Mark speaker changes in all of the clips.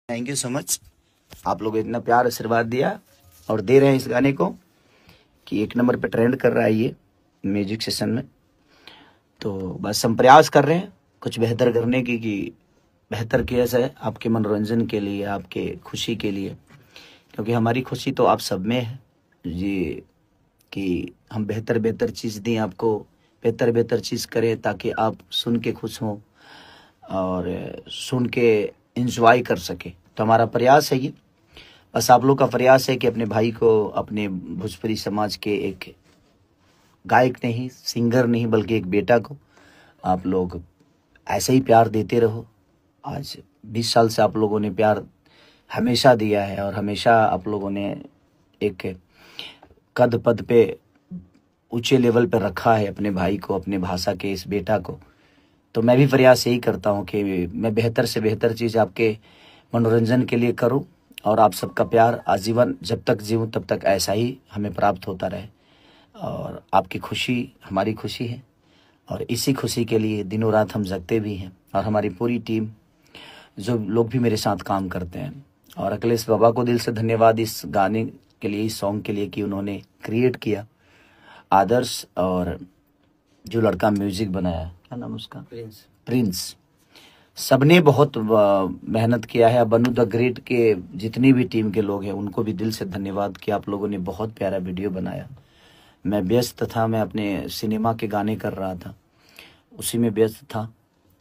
Speaker 1: Thank you so much. आप लोग इतना प्यार आशीर्वाद दिया और दे रहे हैं इस गाने को कि 1 नंबर पे ट्रेंड कर रहा है ये म्यूजिक सेशन में। तो बस हम प्रयास कर रहे हैं कुछ बेहतर करने की, कि बेहतर किया जाए आपके मनोरंजन के लिए, आपके खुशी के लिए, क्योंकि हमारी खुशी तो आप सब में है जी, कि हम बेहतर बेहतर चीज़ दें आपको, बेहतर बेहतर चीज़ करें ताकि आप सुन के खुश हों और सुन के एंजॉय कर सके। तो हमारा प्रयास है ये, बस आप लोग का प्रयास है कि अपने भाई को, अपने भोजपुरी समाज के एक गायक नहीं, सिंगर नहीं, बल्कि एक बेटा को आप लोग ऐसे ही प्यार देते रहो। आज 20 साल से आप लोगों ने प्यार हमेशा दिया है और हमेशा आप लोगों ने एक कद पद पे ऊंचे लेवल पर रखा है अपने भाई को, अपने भाषा के इस बेटा को। तो मैं भी प्रयास यही करता हूँ कि मैं बेहतर से बेहतर चीज़ आपके मनोरंजन के लिए करूँ और आप सबका प्यार आजीवन जब तक जीऊँ तब तक ऐसा ही हमें प्राप्त होता रहे। और आपकी खुशी हमारी खुशी है और इसी खुशी के लिए दिनों रात हम जगते भी हैं। और हमारी पूरी टीम, जो लोग भी मेरे साथ काम करते हैं, और अखिलेश बाबा को दिल से धन्यवाद इस गाने के लिए, इस सॉन्ग के लिए कि उन्होंने क्रिएट किया। आदर्श और जो लड़का म्यूजिक बनाया, क्या नाम उसका, प्रिंस, सबने बहुत मेहनत किया है। बनु द ग्रेट के जितनी भी टीम के लोग हैं उनको भी दिल से धन्यवाद कि आप लोगों ने बहुत प्यारा वीडियो बनाया। मैं व्यस्त था, मैं अपने सिनेमा के गाने कर रहा था, उसी में व्यस्त था,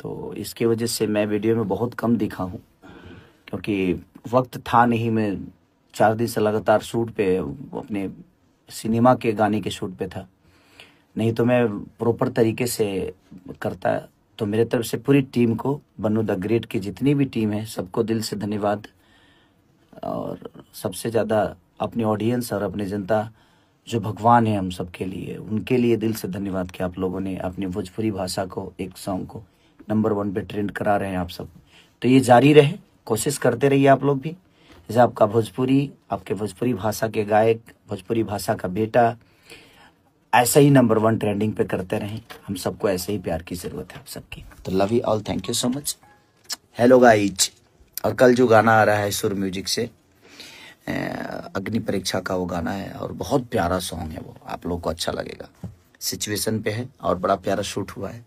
Speaker 1: तो इसकी वजह से मैं वीडियो में बहुत कम दिखा हूँ, क्योंकि वक्त था नहीं। मैं 4 दिन से लगातार शूट पे, अपने सिनेमा के गाने के शूट पे था, नहीं तो मैं प्रॉपर तरीके से करता। तो मेरे तरफ से पूरी टीम को, बनु द ग्रेट की जितनी भी टीम है, सबको दिल से धन्यवाद। और सबसे ज़्यादा अपनी ऑडियंस और अपने जनता जो भगवान है हम सब के लिए, उनके लिए दिल से धन्यवाद कि आप लोगों ने अपनी भोजपुरी भाषा को, एक सॉन्ग को नंबर 1 पे ट्रेंड करा रहे हैं आप सब। तो ये जारी रहे, कोशिश करते रहिए आप लोग भी, जैसे आपका भोजपुरी, आपके भोजपुरी भाषा के गायक, भोजपुरी भाषा का बेटा ऐसा ही नंबर 1 ट्रेंडिंग पे करते रहें। हम सबको ऐसे ही प्यार की ज़रूरत है आप सबकी। तो love you all, thank you so much. Hello guys. और कल जो गाना आ रहा है सुर म्यूजिक से, अग्नि परीक्षा का वो गाना है और बहुत प्यारा सॉन्ग है वो, आप लोग को अच्छा लगेगा। सिचुएशन पे है और बड़ा प्यारा शूट हुआ है,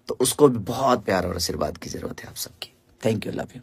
Speaker 1: तो उसको भी बहुत प्यार और आशीर्वाद की ज़रूरत है आप सबकी। Thank you, love you.